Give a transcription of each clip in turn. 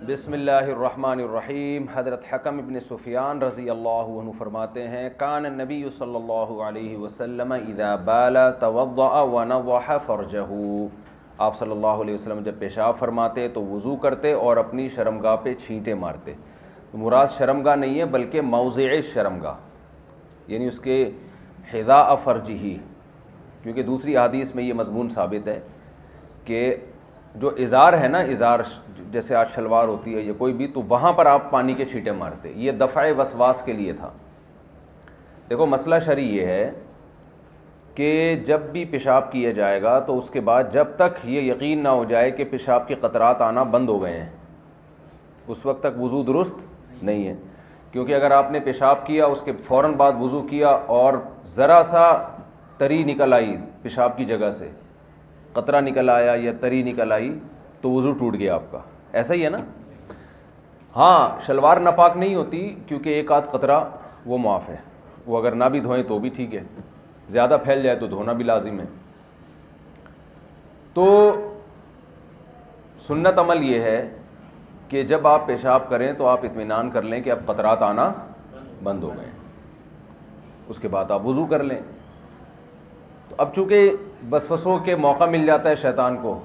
بسم اللہ الرحمن الرحیم۔ حضرت حکم ابن سفیان رضی اللہ عنہ فرماتے ہیں کان النبی صلی اللہ علیہ وسلم اذا بال توضأ ونضح فرجہ، آپ صلی اللہ علیہ وسلم جب پیشاب فرماتے تو وضو کرتے اور اپنی شرمگاہ پہ چھینٹے مارتے۔ مراد شرمگاہ نہیں ہے بلکہ موضع شرمگاہ، یعنی اس کے حذاء فرجہ، کیونکہ دوسری احادیث میں یہ مضمون ثابت ہے کہ جو ازار ہے نا، ازار جیسے آج شلوار ہوتی ہے یا کوئی بھی، تو وہاں پر آپ پانی کے چھینٹے مارتے، یہ دفع وسواس کے لیے تھا۔ دیکھو مسئلہ شرعی یہ ہے کہ جب بھی پیشاب کیا جائے گا تو اس کے بعد جب تک یہ یقین نہ ہو جائے کہ پیشاب کے قطرات آنا بند ہو گئے ہیں، اس وقت تک وضو درست نہیں ہے۔ کیونکہ اگر آپ نے پیشاب کیا، اس کے فوراً بعد وضو کیا اور ذرا سا تری نکل آئی پیشاب کی جگہ سے، قطرہ نکل آیا یا تری نکل آئی، تو وضو ٹوٹ گیا آپ کا، ایسا ہی ہے نا۔ ہاں شلوار ناپاک نہیں ہوتی کیونکہ ایک آدھ قطرہ وہ معاف ہے، وہ اگر نہ بھی دھوئیں تو بھی ٹھیک ہے، زیادہ پھیل جائے تو دھونا بھی لازم ہے۔ تو سنت عمل یہ ہے کہ جب آپ پیشاب کریں تو آپ اطمینان کر لیں کہ اب قطرات آنا بند ہو گئے، اس کے بعد آپ وضو کر لیں۔ تو اب چونکہ وسوسوں کے موقع مل جاتا ہے شیطان کو،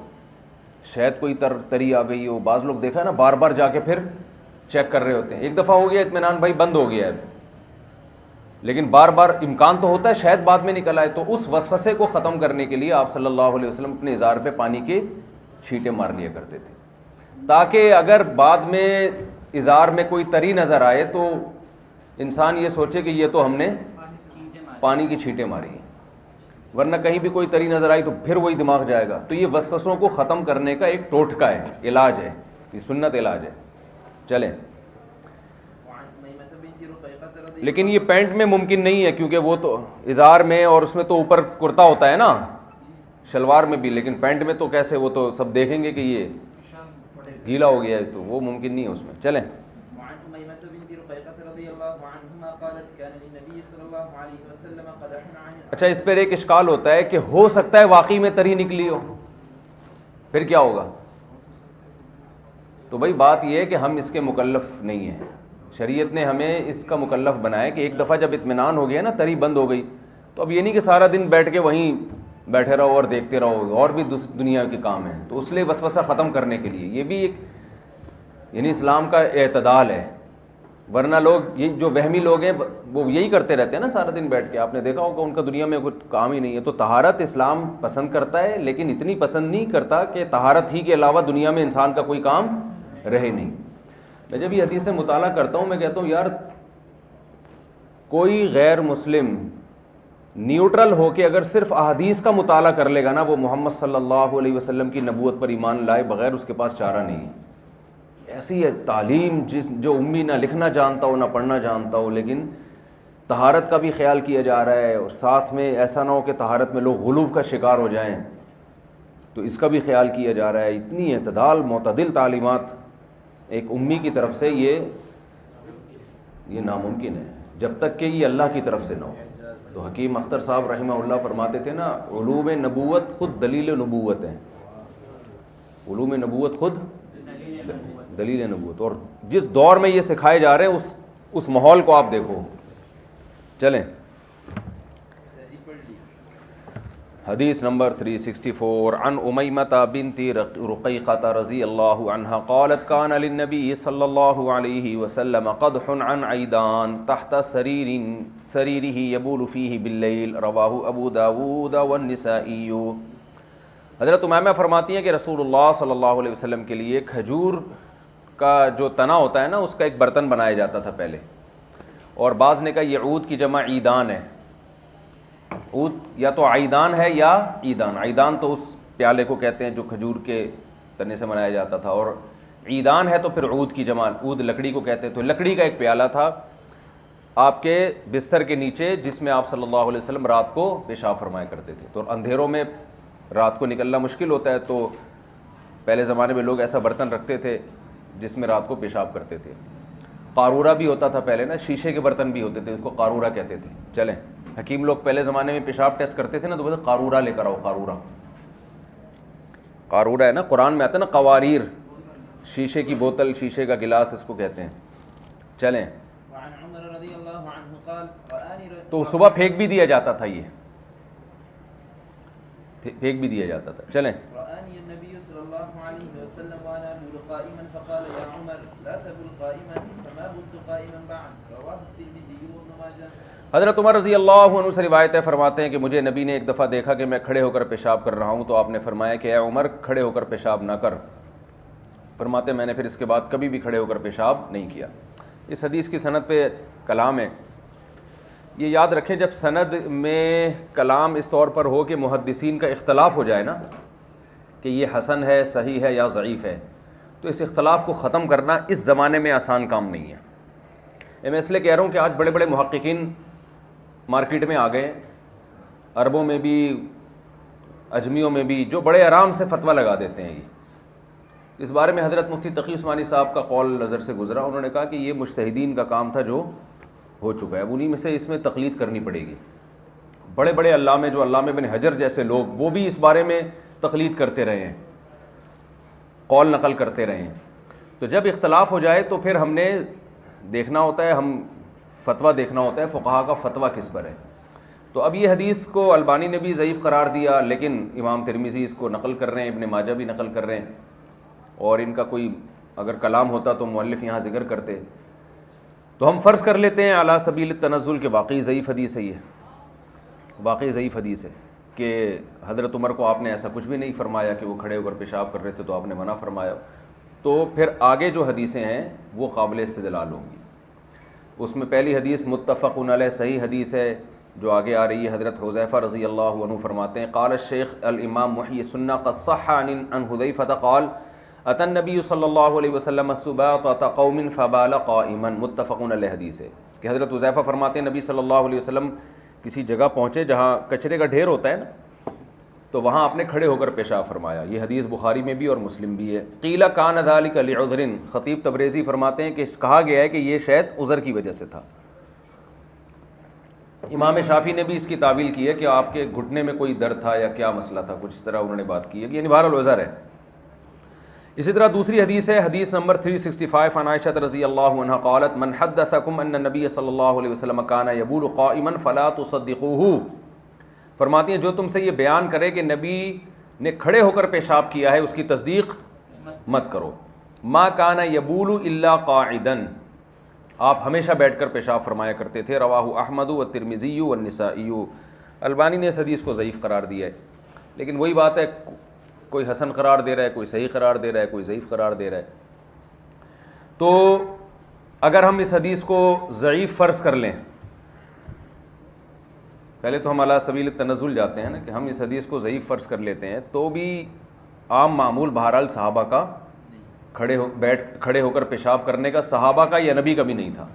شاید کوئی تری آ گئی ہو، بعض لوگ دیکھا ہے نا بار بار جا کے پھر چیک کر رہے ہوتے ہیں، ایک دفعہ ہو گیا اطمینان بھائی بند ہو گیا ہے، لیکن بار بار امکان تو ہوتا ہے شاید بعد میں نکل آئے، تو اس وسوسے کو ختم کرنے کے لیے آپ صلی اللہ علیہ وسلم اپنے ازار پہ پانی کے چھینٹے مار لیا کرتے تھے، تاکہ اگر بعد میں ازار میں کوئی تری نظر آئے تو انسان یہ سوچے کہ یہ تو ہم نے پانی کی چھینٹے ماری ہیں، ورنہ کہیں بھی کوئی تری نظر آئی تو پھر وہی دماغ جائے گا۔ تو یہ وسوسوں کو ختم کرنے کا ایک ٹوٹکا ہے، علاج ہے، یہ سنت علاج ہے۔ چلیں، لیکن یہ پینٹ میں ممکن نہیں ہے کیونکہ وہ تو ازار میں اور اس میں تو اوپر کرتا ہوتا ہے نا، شلوار میں بھی، لیکن پینٹ میں تو کیسے، وہ تو سب دیکھیں گے کہ یہ گیلا ہو گیا ہے، تو وہ ممکن نہیں ہے اس میں۔ چلیں، اچھا اس پر ایک اشکال ہوتا ہے کہ ہو سکتا ہے واقعی میں تری نکلی ہو، پھر کیا ہوگا؟ تو بھائی بات یہ ہے کہ ہم اس کے مکلف نہیں ہیں، شریعت نے ہمیں اس کا مکلف بنایا کہ ایک دفعہ جب اطمینان ہو گیا نا، تری بند ہو گئی، تو اب یہ نہیں کہ سارا دن بیٹھ کے وہیں بیٹھے رہو اور دیکھتے رہو، اور بھی دنیا کے کام ہیں، تو اس لیے وسوسہ ختم کرنے کے لیے یہ بھی ایک یعنی اسلام کا اعتدال ہے۔ ورنہ لوگ یہ جو وہمی لوگ ہیں وہ یہی کرتے رہتے ہیں نا سارا دن بیٹھ کے، آپ نے دیکھا ہوگا ان کا دنیا میں کوئی کام ہی نہیں ہے۔ تو طہارت اسلام پسند کرتا ہے، لیکن اتنی پسند نہیں کرتا کہ طہارت ہی کے علاوہ دنیا میں انسان کا کوئی کام رہے نہیں۔ میں جب یہ حدیث سے مطالعہ کرتا ہوں میں کہتا ہوں یار کوئی غیر مسلم نیوٹرل ہو کے اگر صرف احادیث کا مطالعہ کر لے گا نا، وہ محمد صلی اللہ علیہ وسلم کی نبوت پر ایمان لائے بغیر اس کے پاس چارہ نہیں ہے۔ ایسی ہے تعلیم جو امی نہ لکھنا جانتا ہو نہ پڑھنا جانتا ہو، لیکن طہارت کا بھی خیال کیا جا رہا ہے، اور ساتھ میں ایسا نہ ہو کہ طہارت میں لوگ غلو کا شکار ہو جائیں، تو اس کا بھی خیال کیا جا رہا ہے۔ اتنی اعتدال معتدل تعلیمات ایک امی کی طرف سے یہ ناممکن ہے جب تک کہ یہ اللہ کی طرف سے نہ ہو۔ تو حکیم اختر صاحب رحمہ اللہ فرماتے تھے نا، علوم نبوت خود دلیل نبوت ہیں، علوم نبوت خود دلیل نبوت، اور جس دور میں یہ سکھائے جا رہے ہیں اس ماحول کو آپ دیکھو۔ چلیں، حدیث نمبر 364 عن امیمۃ بنت رقیقۃ رضی اللہ عنہا قالت کان للنبی صلی اللہ علیہ وسلم قدح عن عیدان تحت سریرہ یبول فیہ باللیل، رواہ ابو داود والنسائی۔ حضرت امیمہ فرماتی ہیں کہ رسول اللہ صلی اللہ علیہ وسلم کے لیے کھجور کا جو تنا ہوتا ہے نا، اس کا ایک برتن بنایا جاتا تھا پہلے، اور بعض نے کہا یہ عود کی جمع عیدان ہے، عود یا تو عیدان ہے یا عیدان، عیدان تو اس پیالے کو کہتے ہیں جو کھجور کے تنے سے بنایا جاتا تھا، اور عیدان ہے تو پھر عود کی جمع، عود لکڑی کو کہتے ہیں۔ تو لکڑی کا ایک پیالہ تھا آپ کے بستر کے نیچے، جس میں آپ صلی اللہ علیہ وسلم رات کو پیشاب فرمایا کرتے تھے۔ تو اندھیروں میں رات کو نکلنا مشکل ہوتا ہے، تو پہلے زمانے میں لوگ ایسا برتن رکھتے تھے جس میں رات کو پیشاب کرتے تھے۔ قارورہ بھی ہوتا تھا پہلے نا، شیشے کے برتن بھی ہوتے تھے، اس کو قارورہ کہتے تھے۔ چلیں، حکیم لوگ پہلے زمانے میں پیشاب ٹیسٹ کرتے تھے نا، تو بولتے قارورہ لے کر آؤ، قارورہ قارورہ ہے نا، قرآن میں آتا ہے نا قواریر، شیشے کی بوتل، شیشے کا گلاس اس کو کہتے ہیں. چلیں، تو صبح پھینک بھی دیا جاتا تھا، یہ پھینک بھی دیا جاتا تھا. چلیں. حضرت عمر رضی اللہ عنہ سے روایت ہے، فرماتے ہیں کہ مجھے نبی نے ایک دفعہ دیکھا کہ میں کھڑے ہو کر پیشاب کر رہا ہوں، تو آپ نے فرمایا کہ اے عمر کھڑے ہو کر پیشاب نہ کر. فرماتے ہیں میں نے پھر اس کے بعد کبھی بھی کھڑے ہو کر پیشاب نہیں کیا. اس حدیث کی سند پہ کلام ہے. یہ یاد رکھیں جب سند میں کلام اس طور پر ہو کہ محدثین کا اختلاف ہو جائے نا کہ یہ حسن ہے، صحیح ہے یا ضعیف ہے، تو اس اختلاف کو ختم کرنا اس زمانے میں آسان کام نہیں ہے. میں اس لیے کہہ رہا ہوں کہ آج بڑے بڑے محققین مارکیٹ میں آ گئے ہیں، عربوں میں بھی، اجمیوں میں بھی، جو بڑے آرام سے فتویٰ لگا دیتے ہیں. یہ اس بارے میں حضرت مفتی تقی عثمانی صاحب کا قول نظر سے گزرا. انہوں نے کہا کہ یہ مجتہدین کا کام تھا جو ہو چکا ہے، اب انہی میں سے اس میں تقلید کرنی پڑے گی. بڑے بڑے علامے جو علامہ ابن حجر جیسے لوگ، وہ بھی اس بارے میں تقلید کرتے رہے ہیں، قول نقل کرتے رہے ہیں. تو جب اختلاف ہو جائے تو پھر ہم نے دیکھنا ہوتا ہے، ہم فتویٰ دیکھنا ہوتا ہے فقہا کا فتویٰ کس پر ہے. تو اب یہ حدیث کو البانی نے بھی ضعیف قرار دیا، لیکن امام ترمذی اس کو نقل کر رہے ہیں، ابن ماجہ بھی نقل کر رہے ہیں، اور ان کا کوئی اگر کلام ہوتا تو مؤلف یہاں ذکر کرتے. تو ہم فرض کر لیتے ہیں علی سبیل التنزل کہ واقعی ضعیف حدیث ہے، یہ واقعی ضعیف حدیث ہے کہ حضرت عمر کو آپ نے ایسا کچھ بھی نہیں فرمایا کہ وہ کھڑے ہو کر پیشاب کر رہے تھے تو آپ نے منع فرمایا. تو پھر آگے جو حدیثیں ہیں وہ قابل استدلال ہوں گی. اس میں پہلی حدیث متفق علیہ صحیح حدیث ہے جو آگے آ رہی ہے. حضرت حذیفہ رضی اللہ عنہ فرماتے ہیں قال الشیخ الامام محی السنہ قد صح عن حذیفہ قال اتى النبی صلی اللہ علیہ وسلم السباطۃ قوم فبال قائما. متفق علیہ حدیث ہے کہ حضرت حذیفہ فرماتے ہیں نبی صلی اللہ علیہ وسلم کسی جگہ پہنچے جہاں کچرے کا ڈھیر ہوتا ہے نا، تو وہاں آپ نے کھڑے ہو کر پیشاب فرمایا. یہ حدیث بخاری میں بھی اور مسلم بھی ہے. قیل کان ذلک لعذر، خطیب تبریزی فرماتے ہیں کہ کہا گیا ہے کہ یہ شاید عذر کی وجہ سے تھا. امام شافعی نے بھی اس کی تعویل کی ہے کہ آپ کے گھٹنے میں کوئی درد تھا یا کیا مسئلہ تھا، کچھ اس طرح انہوں نے بات کی ہے، یعنی بہرحال عذر ہے. اسی طرح دوسری حدیث ہے، حدیث نمبر 365 عن عائشہ رضی اللہ عنہا قالت من حدثکم ان النبی صلی اللہ علیہ وسلم کان یبول قائما فلا تصدقوه. فرماتی ہیں جو تم سے یہ بیان کرے کہ نبی نے کھڑے ہو کر پیشاب کیا ہے اس کی تصدیق مت کرو. ما کان یبول الا قاعدا، آپ ہمیشہ بیٹھ کر پیشاب فرمایا کرتے تھے. رواہ احمد والترمذی والنسائی. البانی نے اس حدیث کو ضعیف قرار دیا ہے، لیکن وہی بات ہے، کوئی حسن قرار دے رہا ہے، کوئی صحیح قرار دے رہا ہے، کوئی ضعیف قرار دے رہا ہے. تو اگر ہم اس حدیث کو ضعیف فرض کر لیں، پہلے تو ہم علی سبیل التنزل جاتے ہیں نا کہ ہم اس حدیث کو ضعیف فرض کر لیتے ہیں، تو بھی عام معمول بہرحال صحابہ کا کھڑے ہو کر پیشاب کرنے کا صحابہ کا یا نبی کا بھی نہیں تھا.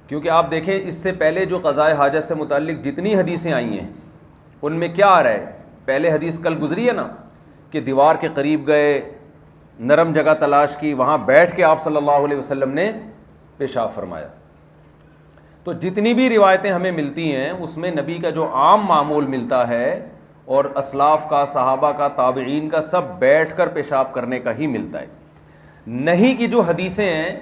کیونکہ آپ دیکھیں اس سے پہلے جو قضاء حاجت سے متعلق جتنی حدیثیں آئی ہیں ان میں کیا آ رہا ہے؟ پہلے حدیث کل گزری ہے نا کہ دیوار کے قریب گئے، نرم جگہ تلاش کی، وہاں بیٹھ کے آپ صلی اللہ علیہ وسلم نے پیشاب فرمایا. تو جتنی بھی روایتیں ہمیں ملتی ہیں اس میں نبی کا جو عام معمول ملتا ہے اور اسلاف کا، صحابہ کا، تابعین کا، سب بیٹھ کر پیشاب کرنے کا ہی ملتا ہے. نہیں کہ جو حدیثیں ہیں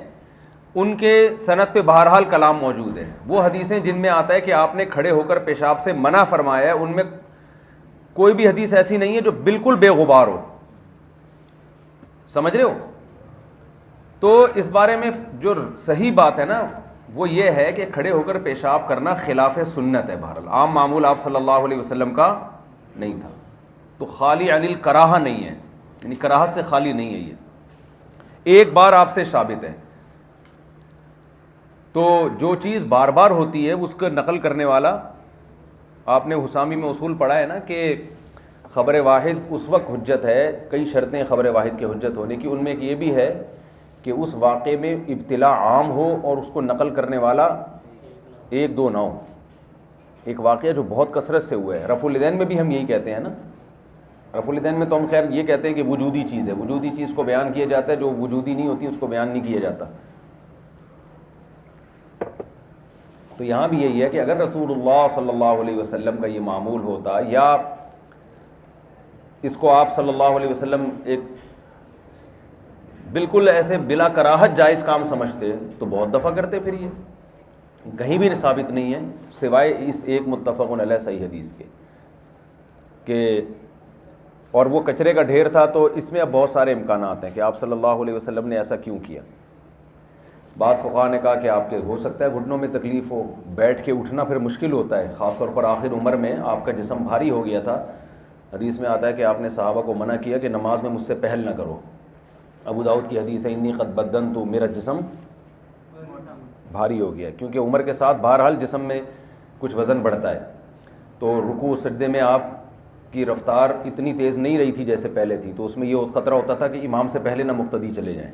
ان کے سند پہ بہرحال کلام موجود ہے. وہ حدیثیں جن میں آتا ہے کہ آپ نے کھڑے ہو کر پیشاب سے منع فرمایا ہے، ان میں کوئی بھی حدیث ایسی نہیں ہے جو بالکل بے غبار ہو. سمجھ رہے ہو؟ تو اس بارے میں جو صحیح بات ہے نا وہ یہ ہے کہ کھڑے ہو کر پیشاب کرنا خلاف سنت ہے. بہرحال عام معمول آپ صلی اللہ علیہ وسلم کا نہیں تھا. تو خالی عن الکراہہ نہیں ہے، یعنی کراہت سے خالی نہیں ہے. یہ ایک بار آپ سے ثابت ہے. تو جو چیز بار بار ہوتی ہے اس کو نقل کرنے والا، آپ نے حسامی میں اصول پڑھا ہے نا کہ خبر واحد اس وقت حجت ہے، کئی شرطیں خبر واحد کے حجت ہونے کی، ان میں ایک یہ بھی ہے کہ اس واقعے میں ابتلا عام ہو اور اس کو نقل کرنے والا ایک دو نہ ہو. ایک واقعہ جو بہت کثرت سے ہوا ہے، رفع الیدین میں بھی ہم یہی کہتے ہیں نا. رفع الیدین میں تو ہم خیر یہ کہتے ہیں کہ وجودی چیز ہے، وجودی چیز کو بیان کیا جاتا ہے، جو وجودی نہیں ہوتی اس کو بیان نہیں کیا جاتا. تو یہاں بھی یہی ہے کہ اگر رسول اللہ صلی اللہ علیہ وسلم کا یہ معمول ہوتا یا اس کو آپ صلی اللہ علیہ وسلم ایک بالکل ایسے بلا کراہت جائز کام سمجھتے تو بہت دفعہ کرتے، پھر یہ کہیں بھی ثابت نہیں ہے سوائے اس ایک متفق علیہ صحیح حدیث کے کہ اور وہ کچرے کا ڈھیر تھا. تو اس میں اب بہت سارے امکانات ہیں کہ آپ صلی اللہ علیہ وسلم نے ایسا کیوں کیا. بعض فقہاء نے کہا کہ آپ کے ہو سکتا ہے گھٹنوں میں تکلیف ہو، بیٹھ کے اٹھنا پھر مشکل ہوتا ہے، خاص طور پر آخر عمر میں آپ کا جسم بھاری ہو گیا تھا. حدیث میں آتا ہے کہ آپ نے صحابہ کو منع کیا کہ نماز میں مجھ سے پہل نہ کرو. ابو داؤد کی حدیث ہے انی قد بدن تو میرا جسم بھاری ہو گیا، کیونکہ عمر کے ساتھ بہرحال جسم میں کچھ وزن بڑھتا ہے. تو رکوع سجدے میں آپ کی رفتار اتنی تیز نہیں رہی تھی جیسے پہلے تھی، تو اس میں یہ خطرہ ہوتا تھا کہ امام سے پہلے نہ مقتدی چلے جائیں.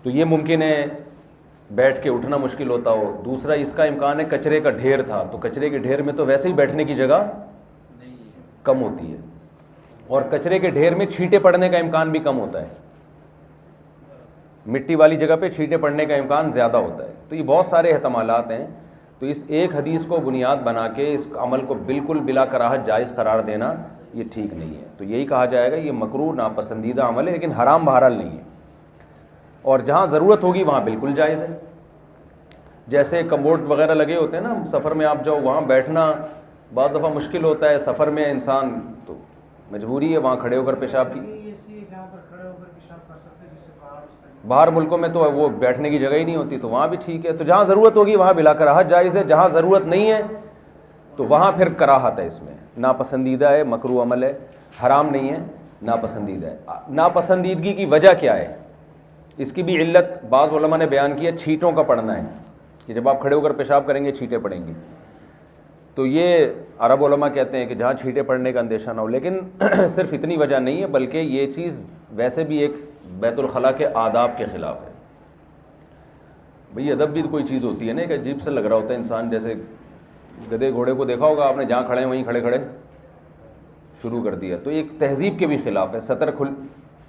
تو یہ ممکن ہے بیٹھ کے اٹھنا مشکل ہوتا ہو. دوسرا اس کا امکان ہے کچرے کا ڈھیر تھا، تو کچرے کے ڈھیر میں تو ویسے ہی بیٹھنے کی جگہ کم ہوتی ہے، اور کچرے کے ڈھیر میں چھینٹے پڑنے کا امکان بھی کم ہوتا ہے، مٹی والی جگہ پہ چھینٹے پڑنے کا امکان زیادہ ہوتا ہے. تو یہ بہت سارے احتمالات ہیں. تو اس ایک حدیث کو بنیاد بنا کے اس عمل کو بالکل بلا کراہت جائز قرار دینا یہ ٹھیک نہیں ہے. تو یہی کہا جائے گا یہ مکروہ ناپسندیدہ عمل ہے، لیکن حرام بہرحال نہیں ہے. اور جہاں ضرورت ہوگی وہاں بالکل جائز ہے. جیسے کمبوڈ وغیرہ لگے ہوتے ہیں نا، سفر میں آپ جاؤ وہاں بیٹھنا بعض دفعہ مشکل ہوتا ہے، سفر میں انسان تو مجبوری ہے وہاں کھڑے ہو کر پیشاب کی. باہر ملکوں میں تو وہ بیٹھنے کی جگہ ہی نہیں ہوتی، تو وہاں بھی ٹھیک ہے. تو جہاں ضرورت ہوگی وہاں بلا کراہت جائز ہے، جہاں ضرورت نہیں ہے تو وہاں پھر کراہت ہے. اس میں ناپسندیدہ ہے، مکروہ عمل ہے، حرام نہیں ہے، ناپسندیدہ ہے. ناپسندیدگی کی وجہ کیا ہے؟ اس کی بھی علت بعض علماء نے بیان کی ہے، چھینٹوں کا پڑنا ہے کہ جب آپ کھڑے ہو کر پیشاب کریں گے چھینٹیں پڑیں گی. تو یہ عرب علماء کہتے ہیں کہ جہاں چھینٹیں پڑنے کا اندیشہ نہ ہو. لیکن صرف اتنی وجہ نہیں ہے، بلکہ یہ چیز ویسے بھی ایک بیت الخلاء کے آداب کے خلاف ہے. بھئی ادب بھی کوئی چیز ہوتی ہے نا، ایک عجیب سے لگ رہا ہوتا ہے انسان، جیسے گدھے گھوڑے کو دیکھا ہوگا آپ نے، جہاں کھڑے ہیں وہیں کھڑے کھڑے شروع کر دیا. تو ایک تہذیب کے بھی خلاف ہے، سطر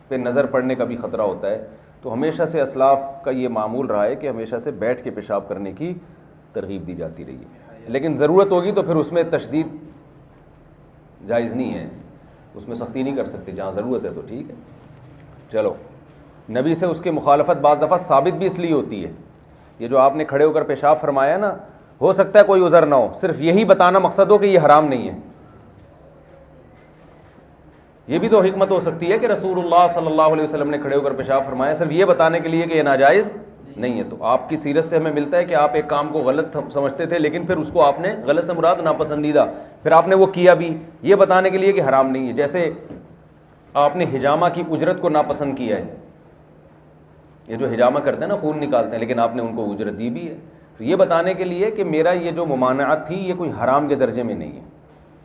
پہ نظر پڑنے کا بھی خطرہ ہوتا ہے. تو ہمیشہ سے اسلاف کا یہ معمول رہا ہے کہ ہمیشہ سے بیٹھ کے پیشاب کرنے کی ترغیب دی جاتی رہی ہے. لیکن ضرورت ہوگی تو پھر اس میں تشدید جائز نہیں ہے، اس میں سختی نہیں کر سکتے. جہاں ضرورت ہے تو ٹھیک ہے. چلو، نبی سے اس کی مخالفت بعض دفعہ ثابت بھی اس لیے ہوتی ہے. یہ جو آپ نے کھڑے ہو کر پیشاب فرمایا نا، ہو سکتا ہے کوئی عذر نہ ہو، صرف یہی بتانا مقصد ہو کہ یہ حرام نہیں ہے. یہ بھی تو حکمت ہو سکتی ہے کہ رسول اللہ صلی اللہ علیہ وسلم نے کھڑے ہو کر پیشاب فرمایا صرف یہ بتانے کے لیے کہ یہ ناجائز نہیں ہے. تو آپ کی سیرت سے ہمیں ملتا ہے کہ آپ ایک کام کو غلط سمجھتے تھے، لیکن پھر اس کو آپ نے غلط سے مراد ناپسندیدہ، پھر آپ نے وہ کیا بھی یہ بتانے کے لیے کہ حرام نہیں ہے. جیسے آپ نے حجامہ کی اجرت کو ناپسند کیا ہے. یہ جو حجامہ کرتے ہیں نا، خون نکالتے ہیں، لیکن آپ نے ان کو اجرت دی بھی ہے. تو یہ بتانے کے لیے کہ میرا یہ جو ممانعت تھی یہ کوئی حرام کے درجے میں نہیں ہے.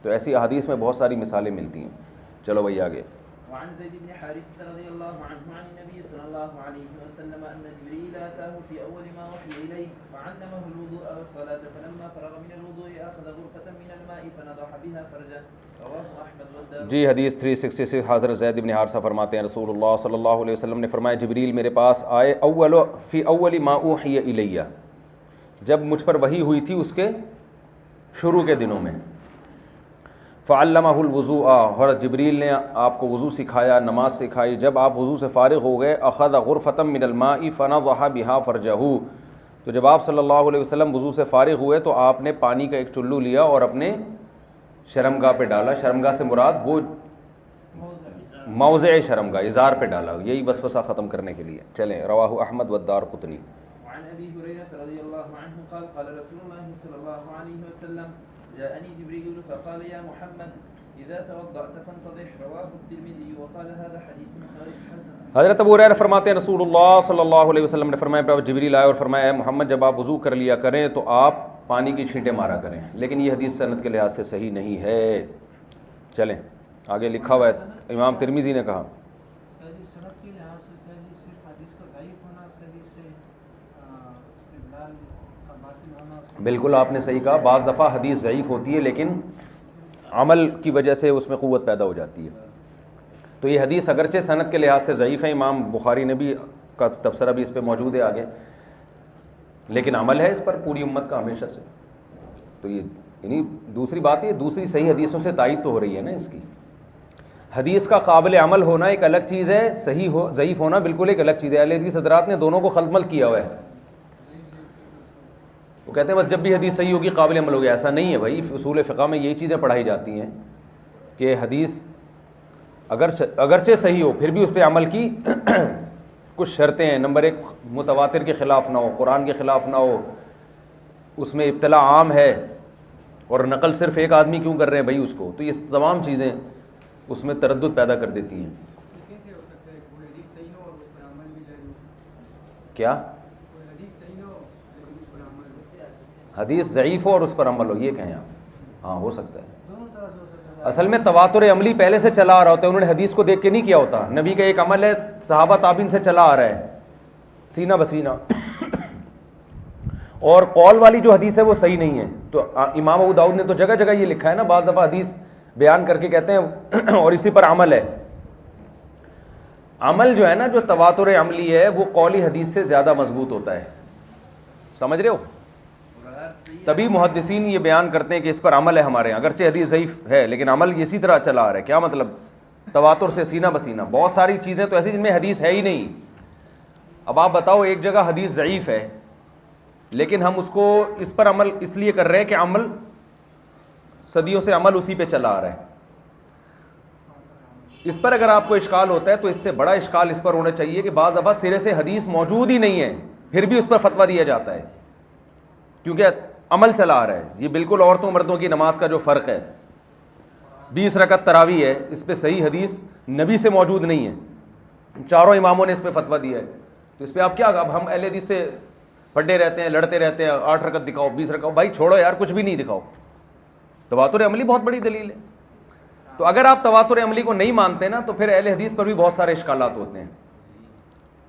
تو ایسی احادیث میں بہت ساری مثالیں ملتی ہیں. چلو بھائی آگے. وعن زيد بن حارثة رضي الله عنه عن النبي صلى الله عليه وسلم أن جبريل أتاه في أول ما وحي إليه فعلمه الوضوء والصلاة فلما فرغ من الوضوء أخذ غرفة من الماء فنضح بها فرجه رواه أحمد والدارمي. جی حدیث 366 حضرت زید بن حارثہ فرماتے ہیں رسول اللہ صلی اللہ علیہ وسلم نے فرمایا جبریل میرے پاس آئے فی اول ما اوحی الیہ، جب مجھ پر وحی ہوئی تھی اس کے شروع کے دنوں میں. فعلمہ الوضوء، اور جبریل نے آپ کو وضو سکھایا، نماز سکھائی. جب آپ وضو سے فارغ ہو گئے اخذ غرفۃ من الماء فنضح بها فرجہ، تو جب آپ صلی اللہ علیہ وسلم وضو سے فارغ ہوئے تو آپ نے پانی کا ایک چلو لیا اور اپنے شرمگاہ پہ ڈالا. شرمگاہ سے مراد وہ موضع شرمگاہ، ازار پہ ڈالا، یہی وسوسہ ختم کرنے کے لیے. چلیں، رواہ احمد والدارقطنی. وعن ابي هريره رضي الله عنه قال قال رسول الله صلى الله عليه وسلم جاءني جبريل فقال يا محمد اذا توضأت فانتضح رواه الترمذي وقال هذا حديث حسن. حضرت ابو ہریرہ فرماتے ہیں رسول اللہ صلی اللہ علیہ وسلم نے فرمایا جبریل آئے اور فرمایا اے محمد جب آپ وضو کر لیا کریں تو آپ پانی کی چھینٹیں مارا کریں. لیکن یہ حدیث سند کے لحاظ سے صحیح نہیں ہے. چلیں آگے لکھا ہوا ہے امام ترمذی نے کہا بالکل آپ نے صحیح کہا. بعض دفعہ حدیث ضعیف ہوتی ہے لیکن عمل کی وجہ سے اس میں قوت پیدا ہو جاتی ہے. تو یہ حدیث اگرچہ سند کے لحاظ سے ضعیف ہے، امام بخاری نے بھی کا تبصرہ بھی اس پہ موجود ہے آگے، لیکن عمل ہے اس پر پوری امت کا ہمیشہ سے. تو یہ یعنی دوسری بات یہ دوسری صحیح حدیثوں سے تائید تو ہو رہی ہے نا اس کی. حدیث کا قابل عمل ہونا ایک الگ چیز ہے، صحیح ہو ضعیف ہونا بالکل ایک الگ چیز ہے. اہل حدیث حضرات نے دونوں کو خلط ملط کیا ہوا ہے. وہ کہتے ہیں بس جب بھی حدیث صحیح ہوگی قابل عمل ہوگی. ایسا نہیں ہے بھائی، اصول فقہ میں یہی چیزیں پڑھائی جاتی ہیں کہ حدیث اگرچہ صحیح ہو پھر بھی اس پہ عمل کی کچھ شرطیں ہیں. نمبر 1 متواتر کے خلاف نہ ہو، قرآن کے خلاف نہ ہو، اس میں ابتلا عام ہے، اور نقل صرف ایک آدمی کیوں کر رہے ہیں بھائی اس کو. تو یہ تمام چیزیں اس میں تردد پیدا کر دیتی ہیں. کیا حدیث ضعیف ہو اور اس پر عمل ہو، یہ کہیں آپ؟ ہاں ہو سکتا ہے. اصل میں تواتر عملی پہلے سے چلا آ رہا ہوتا ہے، انہوں نے حدیث کو دیکھ کے نہیں کیا ہوتا. نبی کا ایک عمل ہے صحابہ تابعین سے چلا آ رہا ہے سینہ بسینہ، اور قول والی جو حدیث ہے وہ صحیح نہیں ہے. تو امام ابو داؤد نے تو جگہ جگہ یہ لکھا ہے نا، بعض دفعہ حدیث بیان کر کے کہتے ہیں اور اسی پر عمل ہے. عمل جو ہے نا، جو تواتر عملی ہے وہ قولی حدیث سے زیادہ مضبوط ہوتا ہے. سمجھ رہے ہو؟ تبھی محدثین یہ بیان کرتے ہیں کہ اس پر عمل ہے ہمارے یہاں، اگرچہ حدیث ضعیف ہے لیکن عمل اسی طرح چلا آ رہا ہے. کیا مطلب؟ تواتر سے سینہ بسینہ. بہت ساری چیزیں تو ایسی جن میں حدیث ہے ہی نہیں. اب آپ بتاؤ، ایک جگہ حدیث ضعیف ہے لیکن ہم اس کو اس پر عمل اس لیے کر رہے ہیں کہ عمل صدیوں سے عمل اسی پہ چلا آ رہا ہے. اس پر اگر آپ کو اشکال ہوتا ہے تو اس سے بڑا اشکال اس پر ہونا چاہیے کہ بعض دفعہ سرے سے حدیث موجود ہی نہیں ہے پھر بھی اس پر فتویٰ دیا جاتا ہے کیونکہ عمل چلا آ رہا ہے. یہ بالکل عورتوں مردوں کی نماز کا جو فرق ہے، 20 رکعت تراویح ہے، اس پہ صحیح حدیث نبی سے موجود نہیں ہے، چاروں اماموں نے اس پہ فتویٰ دیا ہے. تو اس پہ آپ کیا، اب ہم اہل حدیث سے پڑھے رہتے ہیں، لڑتے رہتے ہیں، 8 رکعت دکھاؤ، 20 رکعت، بھائی چھوڑو یار، کچھ بھی نہیں دکھاؤ. تواتر عملی بہت بڑی دلیل ہے. تو اگر آپ تواتر عملی کو نہیں مانتے نا تو پھر اہل حدیث پر بھی بہت سارے اشکالات ہوتے ہیں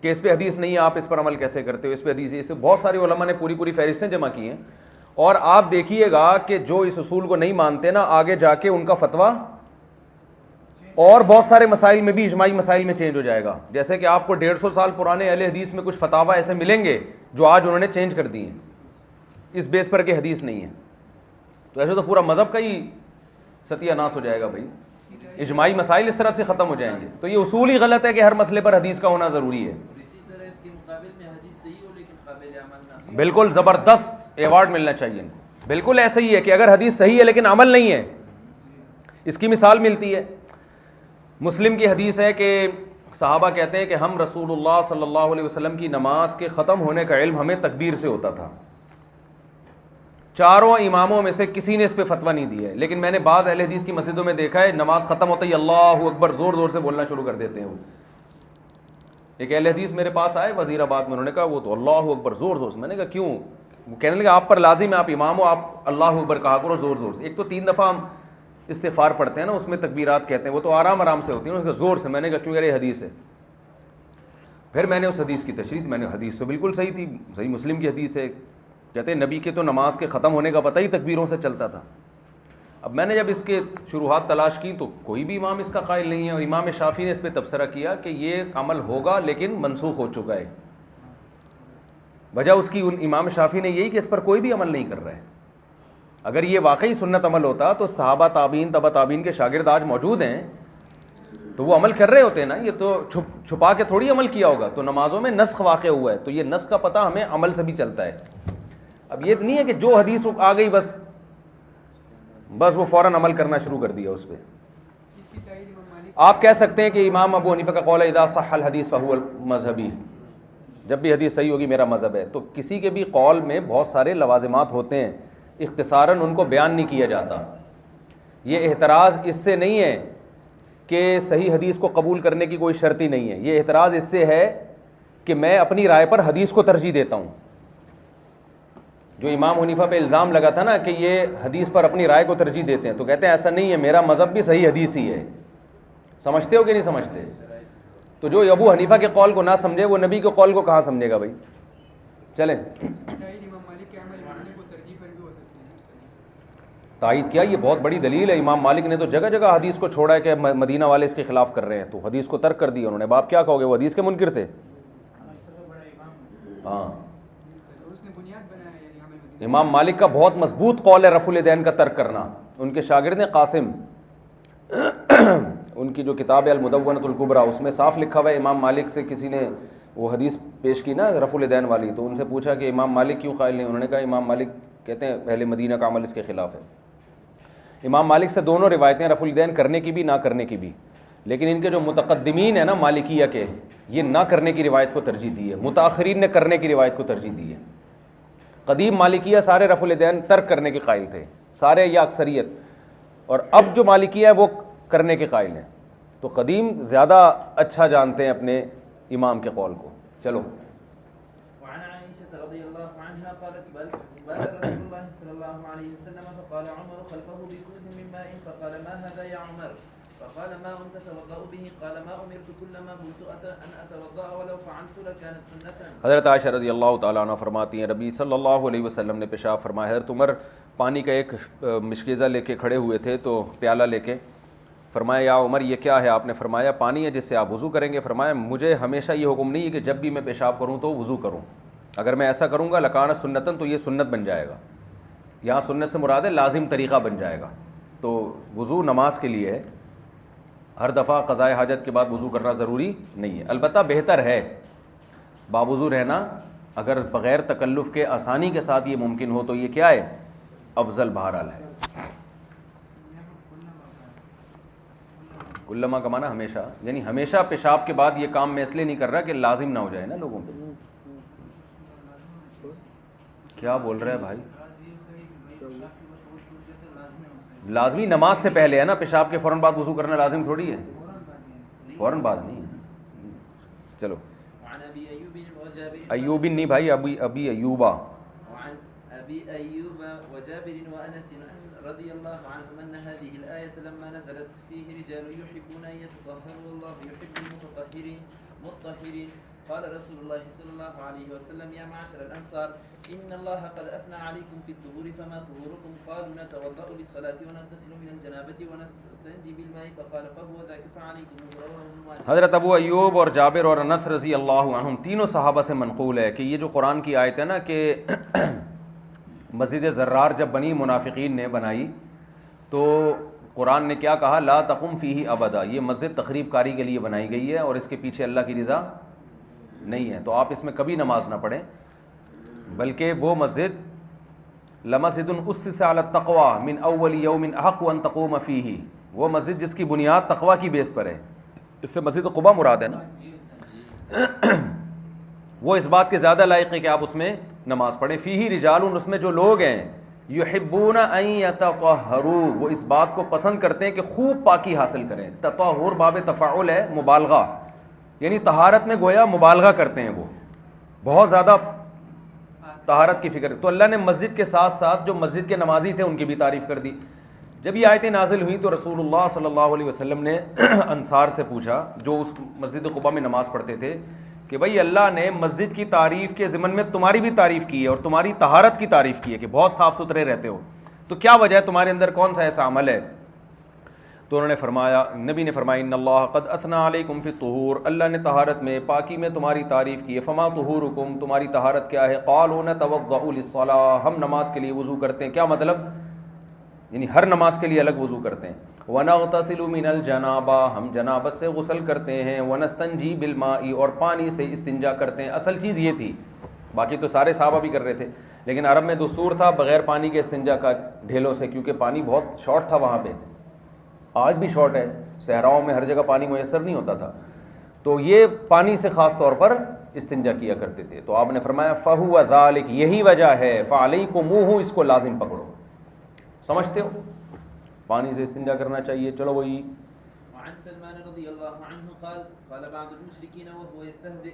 کہ اس پہ حدیث نہیں ہے، آپ اس پر عمل کیسے کرتے ہو، اس پہ حدیث ہے. اس سے بہت سارے علماء نے پوری فہرستیں جمع کی ہیں. اور آپ دیکھیے گا کہ جو اس اصول کو نہیں مانتے نا، آگے جا کے ان کا فتویٰ اور بہت سارے مسائل میں بھی اجماعی مسائل میں چینج ہو جائے گا. جیسے کہ آپ کو 150 سال پرانے اہل حدیث میں کچھ فتاویٰ ایسے ملیں گے جو آج انہوں نے چینج کر دی ہیں اس بیس پر کہ حدیث نہیں ہے. تو ایسے تو پورا مذہب کا ہی ستیہ ناس ہو جائے گا بھائی، اجماعی مسائل اس طرح سے ختم ہو جائیں گے. تو یہ اصول ہی غلط ہے کہ ہر مسئلے پر حدیث کا ہونا ضروری ہے. بالکل زبردست ایوارڈ ملنا چاہیے. بالکل ایسا ہی ہے کہ اگر حدیث صحیح ہے لیکن عمل نہیں ہے. اس کی مثال ملتی ہے، مسلم کی حدیث ہے کہ صحابہ کہتے ہیں کہ ہم رسول اللہ صلی اللہ علیہ وسلم کی نماز کے ختم ہونے کا علم ہمیں تکبیر سے ہوتا تھا. چاروں اماموں میں سے کسی نے اس پہ فتویٰ نہیں دیا ہے، لیکن میں نے بعض اہل حدیث کی مسجدوں میں دیکھا ہے نماز ختم ہوتا ہی اللہ اکبر زور زور سے بولنا شروع کر دیتے ہیں. وہ ایک اہل حدیث میرے پاس آئے وزیر آباد میں، انہوں نے کہا وہ تو اللہ اکبر زور زور سے. میں نے کہا کیوں؟ وہ کہنے لگے آپ پر لازم ہے، آپ امام ہو، آپ اللہ اکبر کہا کرو زور زور سے. ایک تو 3 دفعہ ہم استغفار پڑھتے ہیں نا، اس میں تکبیرات کہتے ہیں، وہ تو آرام آرام سے ہوتی ہیں، انہوں نے کہا زور سے. میں نے کہا کیوں؟ یہ حدیث ہے. پھر میں نے اس حدیث کی تشریح، میں نے حدیث تو بالکل صحیح تھی، صحیح مسلم کی حدیث ہے، کہتے ہیں نبی کے تو نماز کے ختم ہونے کا پتہ ہی تکبیروں سے چلتا تھا. اب میں نے جب اس کے شروحات تلاش کی تو کوئی بھی امام اس کا قائل نہیں ہے. اور امام شافعی نے اس پہ تبصرہ کیا کہ یہ عمل ہوگا لیکن منسوخ ہو چکا ہے. وجہ اس کی امام شافعی نے یہی کہ اس پر کوئی بھی عمل نہیں کر رہا ہے. اگر یہ واقعی سنت عمل ہوتا تو صحابہ تابعین تبع تابعین کے شاگرد آج موجود ہیں تو وہ عمل کر رہے ہوتے ہیں نا. یہ تو چھپا کے تھوڑی عمل کیا ہوگا. تو نمازوں میں نسخ واقع ہوا ہے تو یہ نسخ کا پتہ ہمیں عمل سے بھی چلتا ہے. اب یہ نہیں ہے کہ جو حدیث آ گئی بس وہ فوراً عمل کرنا شروع کر دیا اس پہ. آپ کہہ سکتے ہیں کہ امام ابو حنیفہ کا قول ہے اذا صح الحدیث فهو مذہبی، جب بھی حدیث صحیح ہوگی میرا مذہب ہے. تو کسی کے بھی قول میں بہت سارے لوازمات ہوتے ہیں، اختصاراً ان کو بیان نہیں کیا جاتا. یہ اعتراض اس سے نہیں ہے کہ صحیح حدیث کو قبول کرنے کی کوئی شرط ہی نہیں ہے. یہ اعتراض اس سے ہے کہ میں اپنی رائے پر حدیث کو ترجیح دیتا ہوں. جو امام حنیفہ پہ الزام لگا تھا نا کہ یہ حدیث پر اپنی رائے کو ترجیح دیتے ہیں، تو کہتے ہیں ایسا نہیں ہے، میرا مذہب بھی صحیح حدیث ہی ہے. سمجھتے ہو کہ نہیں سمجھتے؟ تو جو ابو حنیفہ کے قول کو نہ سمجھے وہ نبی کے قول کو کہاں سمجھے گا بھائی. چلیں تائید کیا، یہ بہت بڑی دلیل ہے. امام مالک نے تو جگہ جگہ حدیث کو چھوڑا ہے کہ مدینہ والے اس کے خلاف کر رہے ہیں، تو حدیث کو ترک کر دیا انہوں نے. باپ کیا کہو گے، وہ حدیث کے منکر تھے. ہاں، امام مالک کا بہت مضبوط قول ہے رفع الیدین کا ترک کرنا. ان کے شاگرد ہیں قاسم ان کی جو کتاب ہے المدونۃ الکبریٰ اس میں صاف لکھا ہوا ہے، امام مالک سے کسی نے وہ حدیث پیش کی نا رفع الیدین والی، تو ان سے پوچھا کہ امام مالک کیوں قائل نہیں؟ انہوں نے کہا امام مالک کہتے ہیں اہل مدینہ کا عمل اس کے خلاف ہے۔ امام مالک سے دونوں روایتیں رفع الیدین کرنے کی بھی نہ کرنے کی بھی، لیکن ان کے جو متقدمین ہیں نا مالکیہ کے، یہ نہ کرنے کی روایت کو ترجیح دی ہے، متاخرین نے کرنے کی روایت کو ترجیح دی ہے۔ قدیم مالکیہ سارے رفع الیدین ترک کرنے کے قائل تھے، سارے یا اکثریت، اور اب جو مالکیہ ہے وہ کرنے کے قائل ہیں، تو قدیم زیادہ اچھا جانتے ہیں اپنے امام کے قول کو۔ چلو وعن عائشة رضي الله عنها قالت بال رسول الله صلى الله عليه وسلم فقال عمر خلفه بكوز من ماء فقال ما هذا يا عمر؟ فقال ماء تتوضأ به؟ قال ما أمرت كلما قلت أن أتوضأ ولو فعلت لكانت سنة۔ حضرت عائشہ رضی اللہ تعالیٰ عنہ فرماتی ہیں نبی صلی اللہ علیہ وسلم نے پیشاب فرمایا، حضرت عمر پانی کا ایک مشکیزہ لے کے کھڑے ہوئے تھے، تو پیالہ لے کے فرمایا یا عمر یہ کیا ہے؟ آپ نے فرمایا پانی ہے جس سے آپ وضو کریں گے۔ فرمایا مجھے ہمیشہ یہ حکم نہیں ہے کہ جب بھی میں پیشاب کروں تو وضو کروں، اگر میں ایسا کروں گا لکانہ سنتن تو یہ سنت بن جائے گا، یہاں سنت سے مراد ہے لازم طریقہ بن جائے گا۔ تو وضو نماز کے لیے ہے، ہر دفعہ قضائے حاجت کے بعد وضو کرنا ضروری نہیں ہے، البتہ بہتر ہے باوضو رہنا، اگر بغیر تکلف کے آسانی کے ساتھ یہ ممکن ہو تو یہ کیا ہے؟ افضل بہرحال ہے۔ کلما کا معنی ہمیشہ، یعنی ہمیشہ پیشاب کے بعد یہ کام میں اس لیے نہیں کر رہا کہ لازم نہ ہو جائے نا لوگوں پہ۔ کیا بول رہے ہیں بھائی؟ لازمی نماز سے پہلے ہے نا، پیشاب کے فوراً بعد وضو کرنا لازم تھوڑی ہے، فوراً بعد نہیں ہے۔ چلو ایوب نہیں بھائی، ابھی ایوبا۔ وعن أبي أيوب وجابر وأنس رضي الله عنهم أن هذه الآية لما نزلت فيه رجال يحبون أن يتطهروا والله يحب المطهرين قال رسول الله صلى الله عليه وسلم يا معشر الأنصار إن الله قد أثنى عليكم في الطهور فما طهوركم؟ قالوا نتوضأ للصلاة ونغتسل من الجنابة ونستنجي بالماء فقال فهو ذاك فعليكم رواه ابن ماجه۔ حضرت ابو ایوب اور جابر اور انس رضی اللہ عنہم تینوں صحابہ سے منقول ہے کہ یہ جو قرآن کی آیت ہے نا کہ مسجد زرار جب بنی منافقین نے بنائی تو قرآن نے کیا کہا؟ لا تقم فیہ ابدا، یہ مسجد تخریب کاری کے لیے بنائی گئی ہے اور اس کے پیچھے اللہ کی رضا نہیں ہے، تو آپ اس میں کبھی نماز نہ پڑھیں، بلکہ وہ مسجد لمسجد اسس علی التقوی من اول یوم احق ان تقوم فیہ، وہ مسجد جس کی بنیاد تقوی کی بیس پر ہے، اس سے مسجد قباء مراد ہے نا، وہ اس بات کے زیادہ لائق ہے کہ آپ اس میں نماز پڑھیں۔ فیہ رجال، اس میں جو لوگ ہیں یحبون ان یتطہروا، وہ اس بات کو پسند کرتے ہیں کہ خوب پاکی حاصل کریں۔ تطہر باب تفاعل ہے، مبالغہ، یعنی طہارت میں گویا مبالغہ کرتے ہیں، وہ بہت زیادہ طہارت کی فکر۔ تو اللہ نے مسجد کے ساتھ ساتھ جو مسجد کے نمازی تھے ان کی بھی تعریف کر دی۔ جب یہ آیتیں نازل ہوئیں تو رسول اللہ صلی اللہ علیہ وسلم نے انصار سے پوچھا جو اس مسجد قباء میں نماز پڑھتے تھے کہ بھئی اللہ نے مسجد کی تعریف کے ضمن میں تمہاری بھی تعریف کی ہے اور تمہاری طہارت کی تعریف کی ہے کہ بہت صاف ستھرے رہتے ہو، تو کیا وجہ ہے؟ تمہارے اندر کون سا ایسا عمل ہے؟ تو انہوں نے فرمایا، نبی نے فرمایا ان اللہ قد اثنى علیکم فی الطہور، اللہ نے طہارت میں پاکی میں تمہاری تعریف کی ہے۔ فما طہورکم، تمہاری طہارت کیا ہے؟ قالوا نتوضأ للصلاة، ہم نماز کے لیے وضو کرتے ہیں۔ کیا مطلب؟ یعنی ہر نماز کے لیے الگ وضو کرتے ہیں۔ وَنَغْتَسِلُ مِنَ الْجَنَابَةِ، ہم جنابت سے غسل کرتے ہیں۔ وَنَسْتَنْجِي بِالْمَاءِ، اور پانی سے استنجا کرتے ہیں۔ اصل چیز یہ تھی، باقی تو سارے صحابہ بھی کر رہے تھے، لیکن عرب میں دستور تھا بغیر پانی کے استنجا کا ڈھیلوں سے، کیونکہ پانی بہت شارٹ تھا وہاں پہ، آج بھی شارٹ ہے، صحراؤں میں ہر جگہ پانی میسر نہیں ہوتا تھا، تو یہ پانی سے خاص طور پر استنجا کیا کرتے تھے۔ تو آپ نے فرمایا فَهُوَ ذَلِكَ، یہی وجہ ہے، فَعَلَيْكُمُوهُ، اس کو لازم پکڑو۔ سمجھتے ہو؟ پانی سے استنجا کرنا چاہیے۔ چلو وہی وعن سلمان رضی اللہ عنہ قال قال بعض المشركين وهو يستهزئ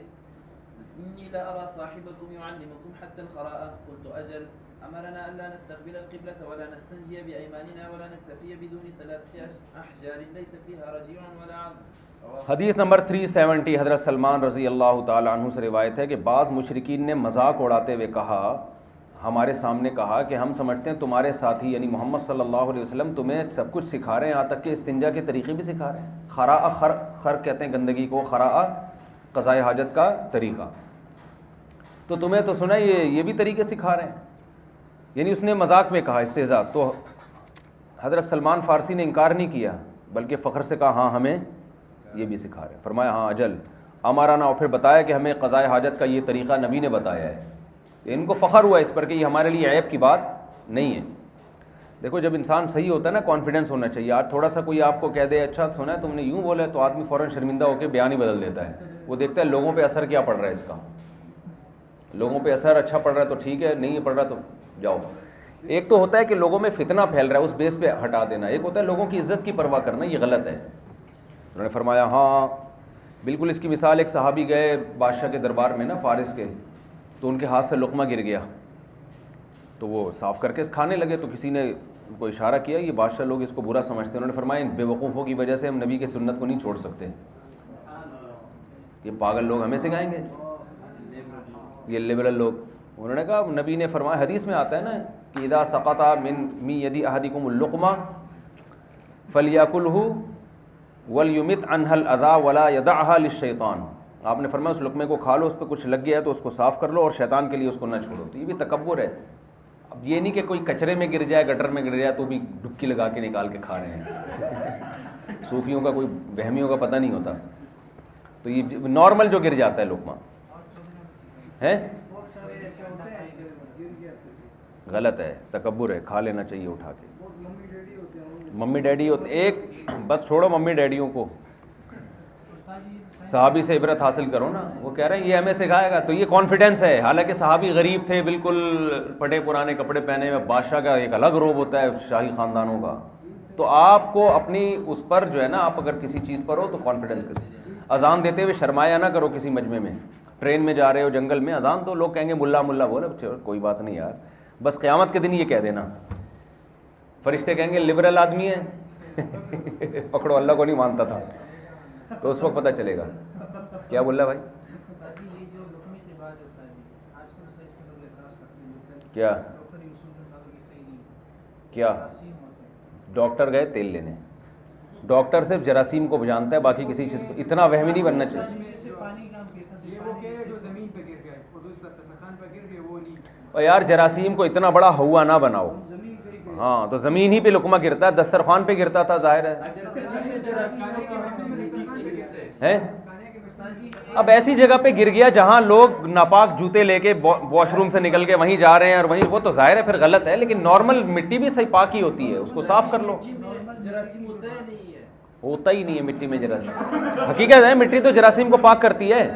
إني لا أرى صاحبكم يعلمكم حتى الخراء قلت أجل أمرنا ألا نستقبل القبلة ولا نستنجي بأيماننا ولا نكتفي بدون 3 أحجار ليس فيها رجيع ولا عظم۔ حدیث نمبر 370 حضرت سلمان رضی اللہ تعالی عنہ سے روایت ہے کہ بعض مشرکین نے مذاق اڑاتے ہوئے کہا، ہمارے سامنے کہا کہ ہم سمجھتے ہیں تمہارے ساتھی یعنی محمد صلی اللہ علیہ وسلم تمہیں سب کچھ سکھا رہے ہیں، یہاں تک کہ استنجا کے طریقے بھی سکھا رہے ہیں۔ خراء خر کہتے ہیں گندگی کو، خراء قضائے حاجت کا طریقہ، تو تمہیں تو سنا یہ بھی طریقے سکھا رہے ہیں، یعنی اس نے مذاق میں کہا، استہزاء۔ تو حضرت سلمان فارسی نے انکار نہیں کیا بلکہ فخر سے کہا ہاں ہمیں یہ بھی سکھا رہے ہیں. فرمایا ہاں اجل امارانا, اور پھر بتایا کہ ہمیں قضاء حاجت کا یہ طریقہ نبی نے بتایا ہے. ان کو فخر ہوا اس پر کہ یہ ہمارے لیے عیب کی بات نہیں ہے. دیکھو جب انسان صحیح ہوتا ہے نا, کانفیڈنس ہونا چاہیے. آج تھوڑا سا کوئی آپ کو کہہ دے اچھا سنا ہے تم نے یوں بولا ہے, تو آدمی فوراً شرمندہ ہو کے بیان ہی بدل دیتا ہے. وہ دیکھتا ہے لوگوں پہ اثر کیا پڑ رہا ہے اس کا, لوگوں پہ اثر اچھا پڑ رہا ہے تو ٹھیک ہے, نہیں پڑ رہا تو جاؤ. ایک تو ہوتا ہے کہ لوگوں میں فتنہ پھیل رہا ہے اس بیس پہ ہٹا دینا, ایک ہوتا ہے لوگوں کی عزت کی پرواہ کرنا, یہ غلط ہے. انہوں نے فرمایا ہاں بالکل. اس کی مثال ایک صحابی گئے بادشاہ کے دربار میں نا, فارس کے, تو ان کے ہاتھ سے لقمہ گر گیا, تو وہ صاف کر کے کھانے لگے. تو کسی نے ان کو اشارہ کیا یہ بادشاہ لوگ اس کو برا سمجھتے ہیں. انہوں نے فرمایا ان بے وقوفوں کی وجہ سے ہم نبی کی سنت کو نہیں چھوڑ سکتے, یہ پاگل لوگ ہمیں سکھائیں گے, یہ لبرل لوگ. انہوں نے کہا نبی نے فرمایا, حدیث میں آتا ہے نا کہ اذا سقط من ید احدکم اللقمہ فلیاکلہ ولیمت عنہ الاذی ولا یدعها للشیطان. آپ نے فرمایا اس لقمے کو کھا لو, اس پہ کچھ لگ گیا ہے تو اس کو صاف کر لو اور شیطان کے لیے اس کو نہ چھوڑو. تو یہ بھی تکبر ہے. اب یہ نہیں کہ کوئی کچرے میں گر جائے, گٹر میں گر جائے تو بھی ڈبکی لگا کے نکال کے کھا رہے ہیں. صوفیوں کا کوئی وہمیوں کا پتہ نہیں ہوتا. تو یہ نارمل جو گر جاتا ہے لقمہ ہے غلط ہے, تکبر ہے, کھا لینا چاہیے اٹھا کے. ممی ڈیڈی ہوتے ایک, بس چھوڑو ممی ڈیڈیوں کو, صحابی سے عبرت حاصل کرو نا. وہ کہہ رہے ہیں یہ ہمیں سکھائے گا, تو یہ کانفیڈنس ہے. حالانکہ صحابی غریب تھے, بالکل پھٹے پرانے کپڑے پہنے ہوئے, بادشاہ کا ایک الگ روب ہوتا ہے شاہی خاندانوں کا. تو آپ کو اپنی اس پر جو ہے نا, آپ اگر کسی چیز پر ہو تو کانفیڈنس کے ساتھ اذان دیتے ہوئے شرمایا نہ کرو. کسی مجمع میں, ٹرین میں جا رہے ہو, جنگل میں, اذان دو, لوگ کہیں گے ملا ملا بولے, کوئی بات نہیں یار, بس قیامت کے دن یہ کہہ دینا, فرشتے کہیں گے لبرل آدمی ہے پکڑو اللہ کو نہیں مانتا تھا, تو اس وقت پتہ چلے گا. کیا بول رہا بھائی؟ کیا کیا ڈاکٹر گئے تیل لینے, ڈاکٹر صرف جراثیم کو جانتا ہے, باقی کسی چیز کو اتنا وہمی نہیں بننا چاہیے. اور یار جراثیم کو اتنا بڑا ہوا نہ بناؤ. ہاں تو زمین ہی پہ لقمہ گرتا ہے, دسترخوان پہ گرتا تھا, ظاہر ہے. اب ایسی جگہ پہ گر گیا جہاں لوگ ناپاک جوتے لے کے واش روم سے نکل کے وہیں جا رہے ہیں, اور وہیں, وہ تو ظاہر ہے پھر غلط ہے. لیکن نارمل مٹی بھی صحیح پاک ہی ہوتی ہے, اس کو صاف کر لو. ہوتا ہی نہیں ہے مٹی میں جراثیم, حقیقت ہے مٹی تو جراثیم کو پاک کرتی ہے.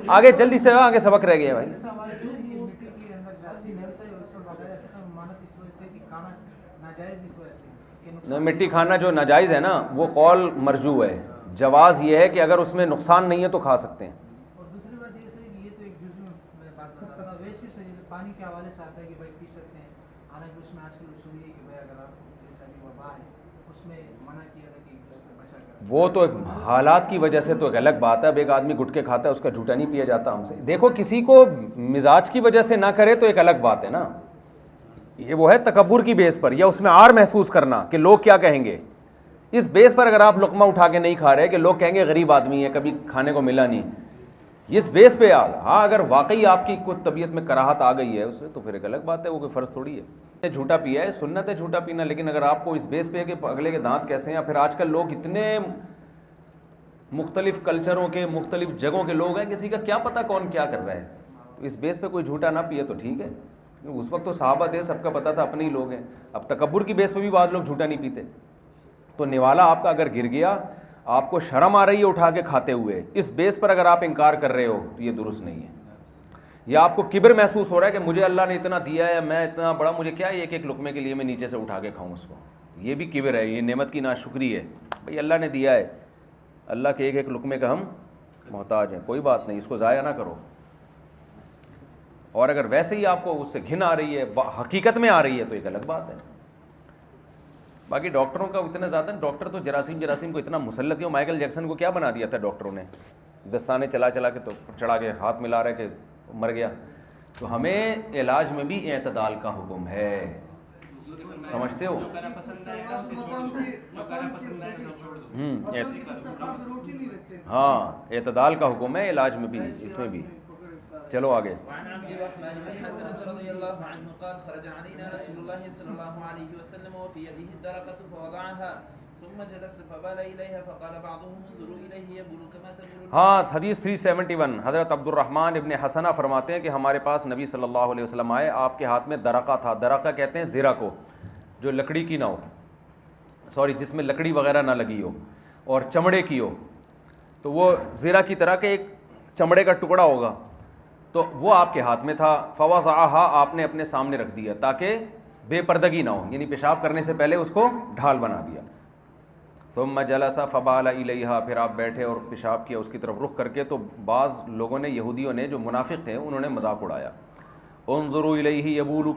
آگے جلدی سے آگے سبق رہ گیا بھائی. مٹی کھانا جو ناجائز ہے نا, وہ قول مرجو ہے. جواز یہ ہے کہ اگر اس میں نقصان نہیں ہے تو کھا سکتے ہیں. اور دوسری بات یہ تو ایک جزء میں بات بتا تھا, ویسے پانی کے حوالے سے آتا ہے کہ بھائی پی سکتے ہیں, حالانکہ اس میں آج کل اصول یہ ہے کہ بھائی اگر آپ جیسا بھی وبا ہے اس میں منع کیا تھا کہ اس سے بچا کر. وہ تو حالات کی وجہ سے تو ایک الگ بات ہے. اب ایک آدمی گٹکے کھاتا ہے, اس کا جھوٹا نہیں پیا جاتا ہم سے. دیکھو کسی کو مزاج کی وجہ سے نہ کرے تو ایک الگ بات ہے نا, یہ وہ ہے تکبر کی بیس پر, یا اس میں آر محسوس کرنا کہ لوگ کیا کہیں گے. اس بیس پر اگر آپ لقمہ اٹھا کے نہیں کھا رہے کہ لوگ کہیں گے غریب آدمی ہے, کبھی کھانے کو ملا نہیں, اس بیس پہ ہاں اگر واقعی آپ کی کوئی طبیعت میں کراہت آ گئی ہے اس سے, تو پھر ایک الگ بات ہے, وہ کوئی فرض تھوڑی ہے. جھوٹا پیا ہے, سنت ہے جھوٹا پینا, لیکن اگر آپ کو اس بیس پہ ہے کہ اگلے کے دانت کیسے ہیں. پھر آج کل لوگ اتنے مختلف کلچروں کے, مختلف جگہوں کے لوگ ہیں, کسی کا کیا پتہ کون کیا کر رہا ہے. تو اس بیس پہ کوئی جھوٹا نہ پیے تو ٹھیک ہے. اس وقت تو صحابہ تھے, سب کا پتہ تھا, اپنے ہی لوگ ہیں. اب تکبر کی بیس پہ بھی بعض لوگ جھوٹا نہیں پیتے. تو نوالا آپ کا اگر گر گیا, آپ کو شرم آ رہی ہے اٹھا کے کھاتے ہوئے, اس بیس پر اگر آپ انکار کر رہے ہو تو یہ درست نہیں ہے. یا آپ کو کبر محسوس ہو رہا ہے کہ مجھے اللہ نے اتنا دیا ہے, میں اتنا بڑا, مجھے کیا ایک ایک لقمے کے لیے میں نیچے سے اٹھا کے کھاؤں اس کو, یہ بھی کبر ہے, یہ نعمت کی ناشکری ہے. بھائی اللہ نے دیا ہے, اللہ کے ایک ایک لقمے کا ہم محتاج ہیں, کوئی بات نہیں, اس کو ضائع نہ کرو. اور اگر ویسے ہی آپ کو اس سے گھن آ رہی ہے, حقیقت میں آ رہی ہے, تو ایک الگ بات ہے. باقی ڈاکٹروں کا اتنا زیادہ, ڈاکٹر تو جراثیم کو اتنا مسلط ہے. مائیکل جیکسن کو کیا بنا دیا تھا ڈاکٹروں نے, دستانے چلا کے تو چڑھا کے ہاتھ ملا رہے کہ مر گیا. تو ہمیں علاج میں بھی اعتدال کا حکم ہے, سمجھتے ہو. ہاں اعتدال کا حکم ہے علاج میں بھی, اس میں بھی. چلو آگے. وعن عبد الرحمن بن حسنة رضي الله عنه قال خرج علينا رسول الله صلى الله عليه وسلم وفي يده الدرقة فوضعها ثم جلس فبال إليها فقال بعضهم انظروا إليه يبول كما تبول. ہاں حدیث 371 حضرت عبد الرحمن ابن حسنہ فرماتے ہیں کہ ہمارے پاس نبی صلی اللہ علیہ وسلم آئے, آپ کے ہاتھ میں درقہ تھا. درقہ کہتے ہیں زرہ کو, جو لکڑی کی نہ ہو, جس میں لکڑی وغیرہ نہ لگی ہو اور چمڑے کی ہو, تو وہ زرہ کی طرح کے ایک چمڑے کا ٹکڑا ہوگا, تو وہ آپ کے ہاتھ میں تھا. فوضعہا, آپ نے اپنے سامنے رکھ دیا تاکہ بے پردگی نہ ہو, یعنی پیشاب کرنے سے پہلے اس کو ڈھال بنا دیا. ثم جلس فبال الیہا, پھر آپ بیٹھے اور پیشاب کیا اس کی طرف رخ کر کے. تو بعض لوگوں نے, یہودیوں نے جو منافق تھے, انہوں نے مذاق اڑایا. انظروا الیہ یبول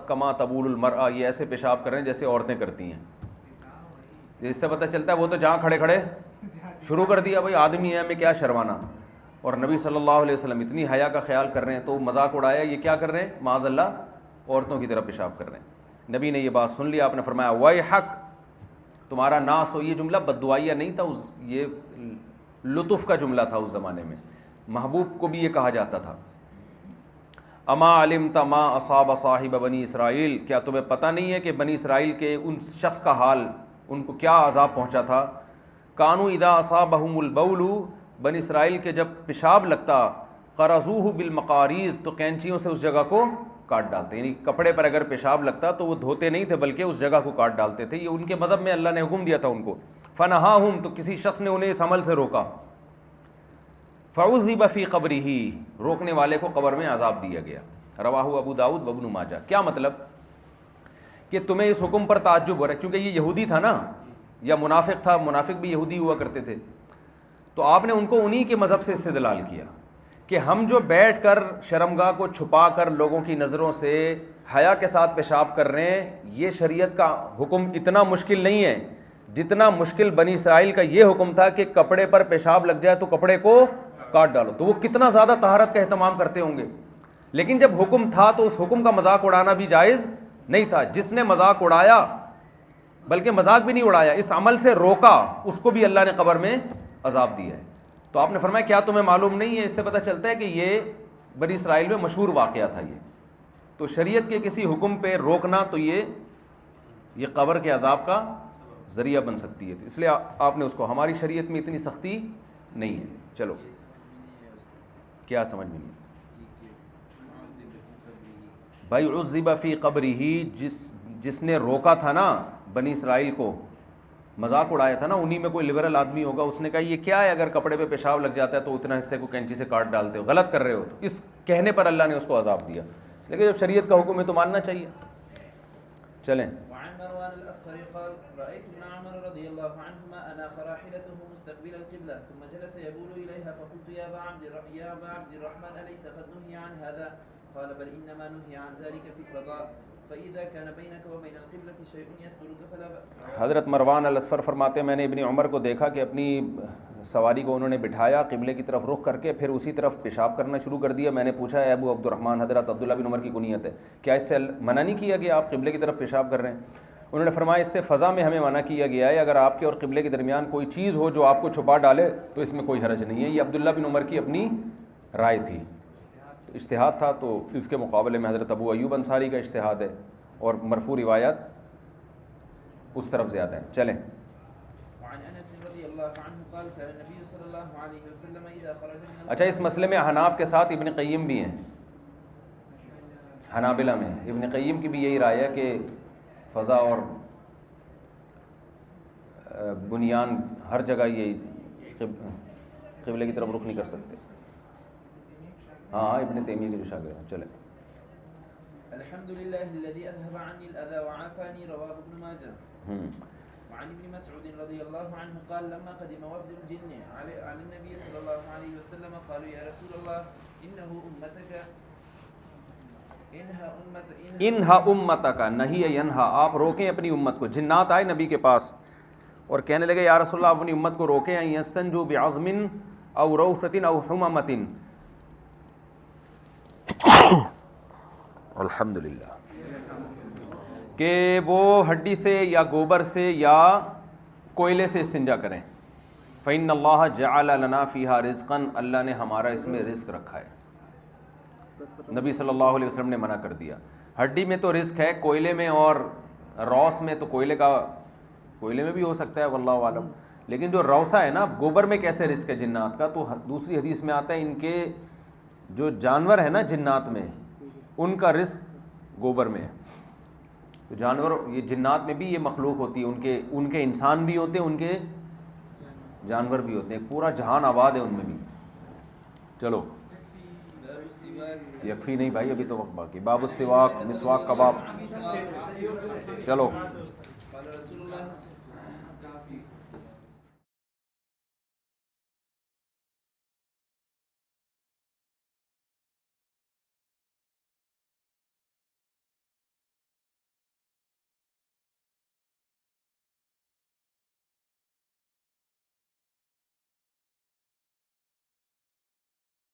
کما تبول المرأة, یہ ایسے پیشاب کر رہے ہیں جیسے عورتیں کرتی ہیں. اس سے پتہ چلتا ہے وہ تو جہاں کھڑے کھڑے شروع کر دیا, بھائی آدمی ہے ہمیں کیا شرمانا. اور نبی صلی اللہ علیہ وسلم اتنی حیا کا خیال کر رہے ہیں تو مذاق اڑایا, یہ کیا کر رہے ہیں, معاذ اللہ عورتوں کی طرح پیشاب کر رہے ہیں. نبی نے یہ بات سن لی, آپ نے فرمایا ویحک, تمہارا ناس ہو. یہ جملہ بددعائیہ نہیں تھا, یہ لطف کا جملہ تھا اس زمانے میں. محبوب کو بھی یہ کہا جاتا تھا. اما علمت ما اصاب صاحب بنی اسرائیل, کیا تمہیں پتہ نہیں ہے کہ بنی اسرائیل کے ان شخص کا حال, ان کو کیا عذاب پہنچا تھا. کانوا اذا اصابہم البول, بنی اسرائیل کے جب پیشاب لگتا, قرضوہ بالمقاریض, تو کینچیوں سے اس جگہ کو کاٹ ڈالتے. یعنی کپڑے پر اگر پیشاب لگتا تو وہ دھوتے نہیں تھے بلکہ اس جگہ کو کاٹ ڈالتے تھے. یہ ان کے مذہب میں اللہ نے حکم دیا تھا ان کو. فنہاہم, تو کسی شخص نے انہیں اس عمل سے روکا. فعذب فی قبرہ, روکنے والے کو قبر میں عذاب دیا گیا. رواہ ابو داؤد و ابن ماجہ. کیا مطلب کہ تمہیں اس حکم پر تعجب ہو رہا ہے کیونکہ یہ یہودی تھا نا, یا منافق تھا, منافق بھی یہودی ہوا کرتے تھے. تو آپ نے ان کو انہی کے مذہب سے استدلال کیا کہ ہم جو بیٹھ کر شرمگاہ کو چھپا کر لوگوں کی نظروں سے حیا کے ساتھ پیشاب کر رہے ہیں, یہ شریعت کا حکم اتنا مشکل نہیں ہے جتنا مشکل بنی اسرائیل کا یہ حکم تھا کہ کپڑے پر پیشاب لگ جائے تو کپڑے کو کاٹ ڈالو. تو وہ کتنا زیادہ طہارت کا اہتمام کرتے ہوں گے. لیکن جب حکم تھا تو اس حکم کا مذاق اڑانا بھی جائز نہیں تھا. جس نے مذاق اڑایا, بلکہ مذاق بھی نہیں اڑایا, اس عمل سے روکا, اس کو بھی اللہ نے قبر میں عذاب دیا ہے. تو آپ نے فرمایا کیا تمہیں معلوم نہیں ہے. اس سے پتہ چلتا ہے کہ یہ بنی اسرائیل میں مشہور واقعہ تھا یہ. تو شریعت کے کسی حکم پہ روکنا تو یہ قبر کے عذاب کا ذریعہ بن سکتی ہے. اس لیے آپ نے اس کو, ہماری شریعت میں اتنی سختی نہیں ہے. چلو, کیا سمجھ میں نہیں بھائی. عذب فی قبرہ, جس نے روکا تھا نا بنی اسرائیل کو, مذاق اڑایا تھا نا, انہی میں کوئی لبرل آدمی ہوگا, اس نے کہا یہ کیا ہے, اگر کپڑے پہ پیشاب لگ جاتا ہے تو اتنا حصے کو کینچی سے کاٹ ڈالتے ہو, غلط کر رہے ہو. تو اس کہنے پر اللہ نے اس کو عذاب دیا. اس لیے کہ جب شریعت کا حکم ہے تو ماننا چاہیے. چلیں. وعن مروان الأصفر قال رأيت ابن عمر رضي الله عنهما أناخ راحلته مستقبل القبلة ثم جلس يبول إليها فقلت يا أبا عبد الرحمن أليس قد نهي عن هذا قال بل إنما نهي عن ذلك في الفضاء فإذا كان بينك وبين القبلة شيء يسترك فلا بأس. حضرت مروان الاسفر فرماتے ہیں میں نے ابن عمر کو دیکھا کہ اپنی سواری کو انہوں نے بٹھایا, قبلے کی طرف رخ کر کے, پھر اسی طرف پیشاب کرنا شروع کر دیا. میں نے پوچھا اے ابو عبد الرحمن, حضرت عبداللہ بن عمر کی کنیت ہے, کیا اس سے منع نہیں کیا کہ آپ قبلے کی طرف پیشاب کر رہے ہیں؟ انہوں نے فرمایا اس سے فضا میں ہمیں منع کیا گیا ہے, اگر آپ کے اور قبلے کے درمیان کوئی چیز ہو جو آپ کو چھپا ڈالے تو اس میں کوئی حرج نہیں ہے. یہ عبداللہ بن عمر کی اپنی رائے تھی, اجتہاد تھا. تو اس کے مقابلے میں حضرت ابو ایوب انصاری کا اجتہاد ہے اور مرفوع روایات اس طرف زیادہ ہیں. چلیں. اچھا, اس مسئلے میں حناف کے ساتھ ابن قیم بھی ہیں, حنابلہ میں ابن قیم کی بھی یہی رائے ہے کہ فضا اور بنیان ہر جگہ یہ قبلے کی طرف رخ نہیں کر سکتے. ہاں, ابن تیمیہ کے جو شاگرد ہیں. چلیں. الحمد لله الذي أذهب عني الأذى وعافاني رواه ابن ماجه. وعن ابن مسعود رضي الله عنه قال لما قدم وفد الجن على النبي صلى الله عليه وسلم قالوا يا رسول الله إنه أمتك انہا امتک, نہیں ینہا, آپ روکیں اپنی امت کو. جنات آئے نبی کے پاس اور کہنے لگے یا رسول اللہ اپنی امت کو روکیں, یستنجو بعظم او روثۃ او حمامۃ. الحمدللہ, کہ وہ ہڈی سے یا گوبر سے یا کوئلے سے استنجا کریں. فإن اللہ جعل لنا فیہا رزقا, اللہ نے ہمارا اس میں رزق رکھا ہے. نبی صلی اللہ علیہ وسلم نے منع کر دیا. ہڈی میں تو رزق ہے, کوئلے میں اور روس میں تو کوئلے میں بھی ہو سکتا ہے واللہ عالم, لیکن جو روسا ہے نا, گوبر میں کیسے رزق ہے جنات کا؟ تو دوسری حدیث میں آتا ہے ان کے جو جانور ہیں نا جنات میں, ان کا رزق گوبر میں ہے. تو جانور, یہ جنات میں بھی یہ مخلوق ہوتی ہے, ان کے انسان بھی ہوتے ہیں, ان کے جانور بھی ہوتے ہیں, پورا جہان آباد ہے ان میں بھی. چلو یکفی نہیں بھائی, ابھی تو وقت باقی. باب السواک, مسواک کا باب. چلو. قال رسول الله